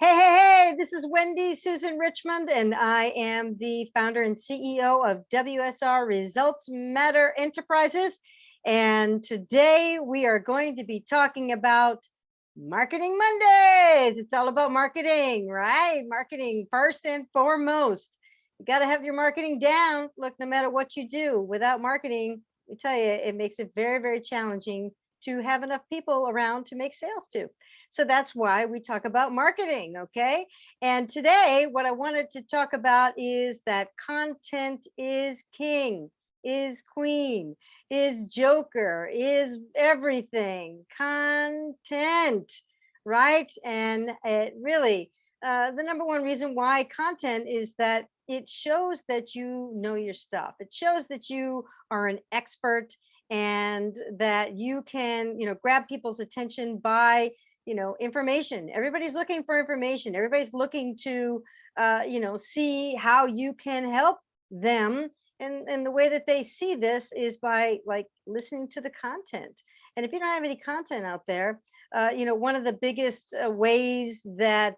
Hey, this is Wendy Susan Richmond, and I am the founder and CEO of WSR Results Matter Enterprises. And today we are going to be talking about Marketing Mondays. It's all about marketing, right? Marketing first and foremost. You got to have your marketing down. Look, no matter what you do, without marketing, I tell you, it makes it very, very challenging to have enough people around to make sales to. So that's why we talk about marketing, okay? And today, what I wanted to talk about is that content is king, is queen, is joker, is everything. Content, right? And it really, the number one reason why content is that it shows that you know your stuff. It shows that you are an expert and that you can, grab people's attention by information. Everybody's looking for information. Everybody's looking to see how you can help them. And the way that they see this is by like listening to the content. And if you don't have any content out there, one of the biggest ways that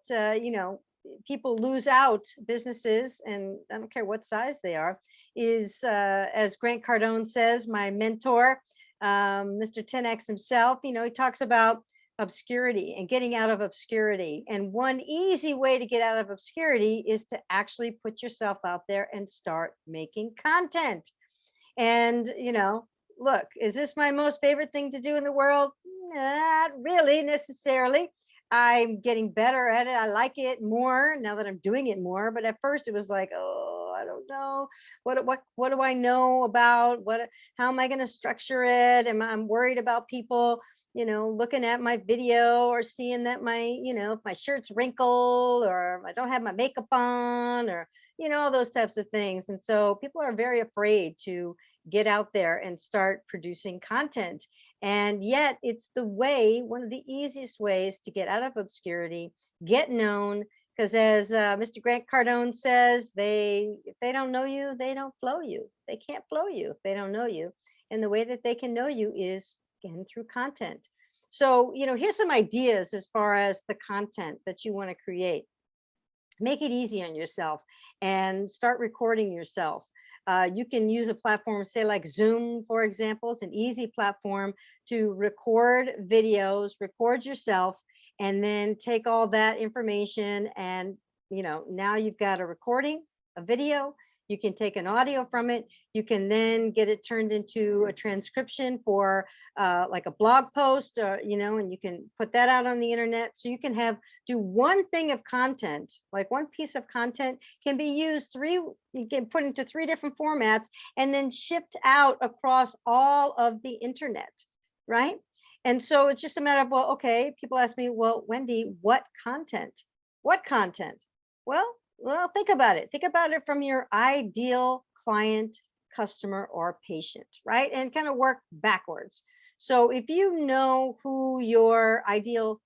people lose out, businesses, and I don't care what size they are, is as Grant Cardone says, my mentor, Mr. 10X himself, he talks about obscurity and getting out of obscurity. And one easy way to get out of obscurity is to actually put yourself out there and start making content. And, look, is this my most favorite thing to do in the world? Not really necessarily. I'm getting better at it. I like it more now that I'm doing it more. But at first it was like, oh, I don't know. What do I know about how am I going to structure it? I'm worried about people, looking at my video or seeing that if my shirt's wrinkled or I don't have my makeup on or, all those types of things. And so people are very afraid to get out there and start producing content. And yet it's one of the easiest ways to get out of obscurity, get known, because as Mr. Grant Cardone says, if they don't know you, they don't flow you. They can't flow you if they don't know you. And the way that they can know you is again through content. So, here's some ideas as far as the content that you want to create. Make it easy on yourself and start recording yourself. You can use a platform, say like Zoom, for example. It's an easy platform to record videos, record yourself, and then take all that information and, now you've got a recording, a video. You can take an audio from it. You can then get it turned into a transcription for like a blog post, and you can put that out on the internet. So you can do one thing of content, like one piece of content can be used you can put into 3 different formats and then shipped out across all of the internet, right? And so it's just a matter of, well, okay, people ask me, well, Wendy, what content? What content? Well, think about it. Think about it from your ideal client, customer, or patient, right? And kind of work backwards. So if you know who your ideal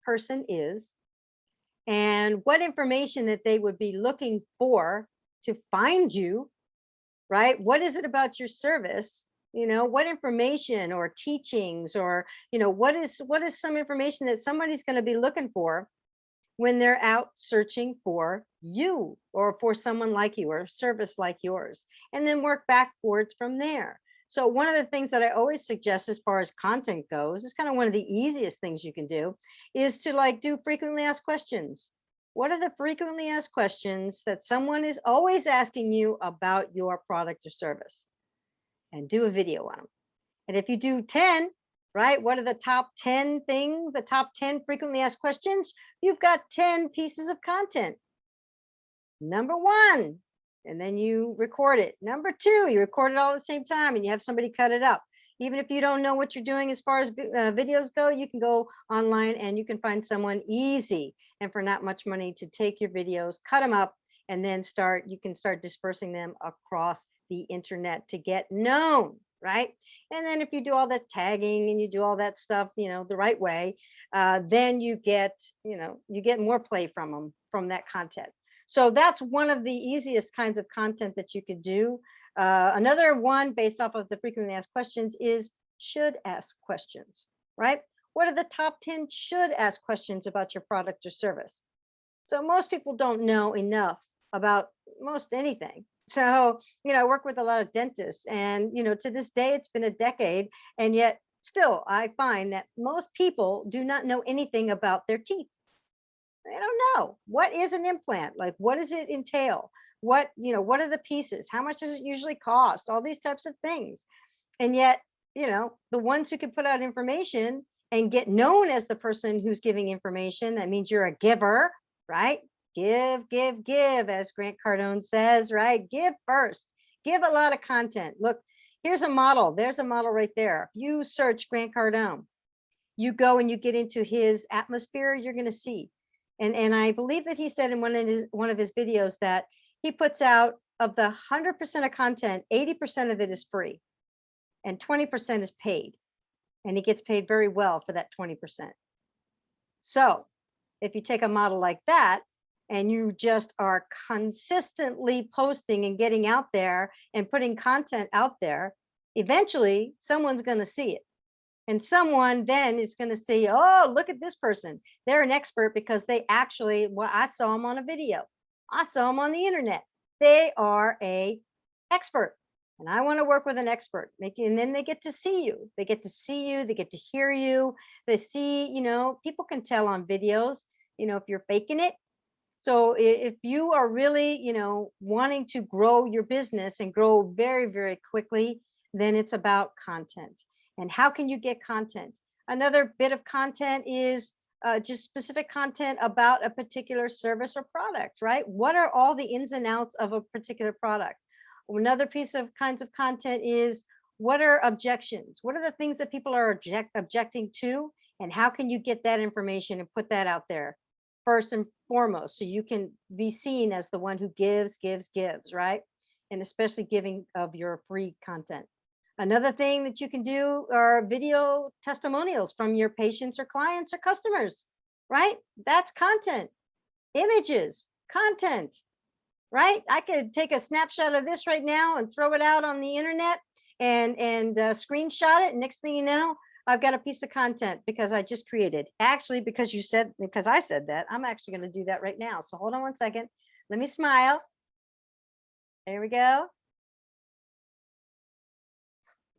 person is and what information that they would be looking for to find you, right? What is it about your service? What information or teachings or, what is some information that somebody's going to be looking for when they're out searching for you or for someone like you or a service like yours, and then work backwards from there. So one of the things that I always suggest as far as content goes is kind of one of the easiest things you can do is to like do frequently asked questions. What are the frequently asked questions that someone is always asking you about your product or service? And do a video on them. And if you do 10, right? What are the top 10 things, the top 10 frequently asked questions? You've got 10 pieces of content. Number 1, and then you record it. Number 2, you record it all at the same time and you have somebody cut it up. Even if you don't know what you're doing as far as videos go, you can go online and you can find someone easy and for not much money to take your videos, cut them up, and then you can start dispersing them across the internet to get known. Right. And then if you do all that tagging and you do all that stuff, the right way, then you get more play from them, from that content. So that's one of the easiest kinds of content that you could do. Another one based off of the frequently asked questions is should ask questions, right? What are the top 10 should ask questions about your product or service? So most people don't know enough about most anything. So, I work with a lot of dentists, and, to this day, it's been a decade. And yet, still, I find that most people do not know anything about their teeth. They don't know what is an implant, like what does it entail? What are the pieces? How much does it usually cost? All these types of things. And yet, the ones who can put out information and get known as the person who's giving information, that means you're a giver, right? Give, as Grant Cardone says, right? Give first. Give a lot of content. Look, here's a model. There's a model right there. If you search Grant Cardone, you go and you get into his atmosphere, you're going to see. And I believe that he said in one of his videos that he puts out, of the 100% of content, 80% of it is free and 20% is paid. And he gets paid very well for that 20%. So if you take a model like that and you just are consistently posting and getting out there and putting content out there, eventually someone's going to see it. And someone then is going to say, oh, look at this person. They're an expert because they actually, well, I saw them on a video. I saw them on the internet. They are a expert. And I want to work with an expert. And then they get to see you. They get to see you. They get to hear you. They see, people can tell on videos, if you're faking it. So if you are really, wanting to grow your business and grow very, very quickly, then it's about content. And how can you get content? Another bit of content is just specific content about a particular service or product, right? What are all the ins and outs of a particular product? Another piece of kinds of content is, what are objections? What are the things that people are objecting to? And how can you get that information and put that out there first and foremost, so you can be seen as the one who gives, right? And especially giving of your free content. Another thing that you can do are video testimonials from your patients or clients or customers, right? That's content. Images, content, right? I could take a snapshot of this right now and throw it out on the internet and screenshot it. Next thing you know, I've got a piece of content because I just created. Actually, because I said that, I'm actually going to do that right now. So hold on one second. Let me smile. There we go.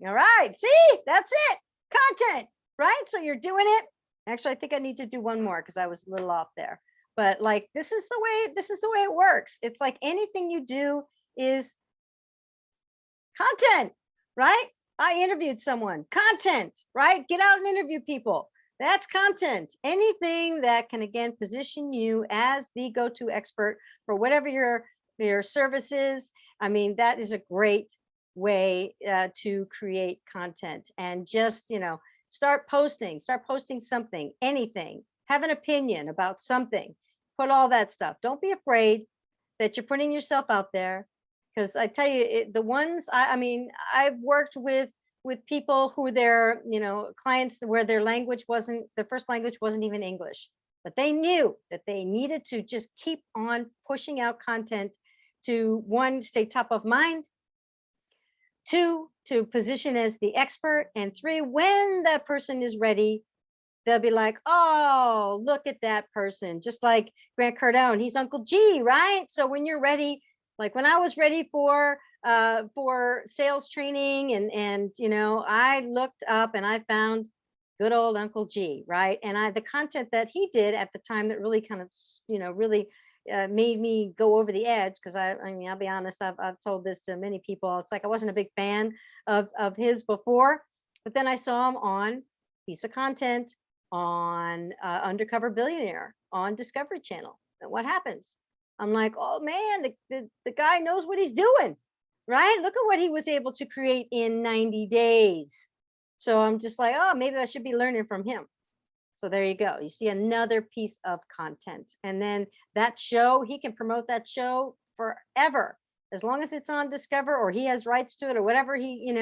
All right. See, that's it. Content, right? So you're doing it. Actually, I think I need to do one more because I was a little off there. But like, this is the way it works. It's like anything you do is content, right? I interviewed someone, content, right? Get out and interview people. That's content. Anything that can, again, position you as the go-to expert for whatever your service is. I mean, that is a great way to create content. And just, start posting something, anything, have an opinion about something, put all that stuff. Don't be afraid that you're putting yourself out there. Because I tell you, the ones I mean, I've worked with people who their clients where their first language wasn't even English, but they knew that they needed to just keep on pushing out content to, one, stay top of mind, two, to position as the expert, and three, when that person is ready, they'll be like, oh, look at that person, just like Grant Cardone, he's Uncle G, right? So when you're ready, like when I was ready for sales training, and I looked up and I found good old Uncle G, right? And the content that he did at the time that really kind of really made me go over the edge, because I mean, I'll be honest, I've told this to many people. It's like I wasn't a big fan of his before, but then I saw him on piece of content on Undercover Billionaire on Discovery Channel. And what happens? I'm like, oh man, the guy knows what he's doing, right? Look at what he was able to create in 90 days. So I'm just like, oh, maybe I should be learning from him. So there you go. You see another piece of content. And then that show, he can promote that show forever, as long as it's on Discover or he has rights to it or whatever. He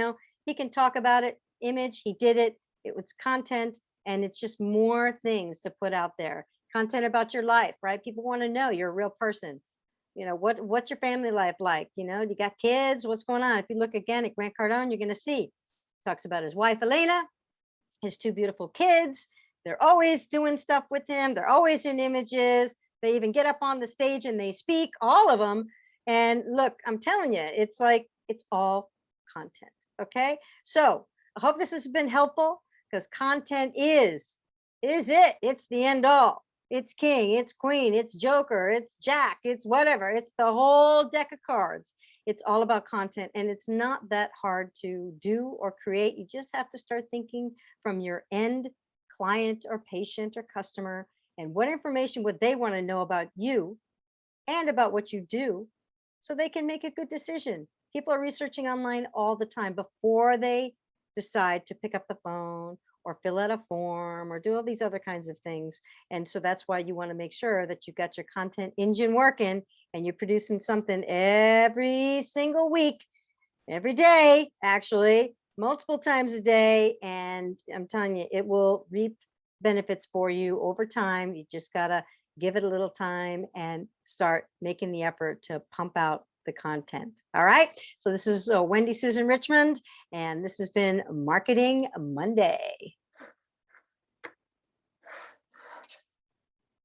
can talk about it. Image, he did it. It was content, and it's just more things to put out there. Content about your life, right? People want to know you're a real person. What's your family life like? You got kids? What's going on? If you look again at Grant Cardone, you're going to see, talks about his wife, Elena, his two beautiful kids. They're always doing stuff with him. They're always in images. They even get up on the stage and they speak, all of them. And look, I'm telling you, it's like, it's all content. Okay. So I hope this has been helpful, because content is it. It's the end all. It's king, it's queen, it's joker, it's jack, it's whatever. It's the whole deck of cards. It's all about content, and it's not that hard to do or create. You just have to start thinking from your end client or patient or customer, and what information would they want to know about you and about what you do, so they can make a good decision. People are researching online all the time before they decide to pick up the phone or fill out a form or do all these other kinds of things. And so that's why you want to make sure that you've got your content engine working, and you're producing something every single week, every day, actually, multiple times a day. And I'm telling you, it will reap benefits for you over time. You just got to give it a little time and start making the effort to pump out the content. All right. So this is Wendy Susan Richmond, and this has been Marketing Monday.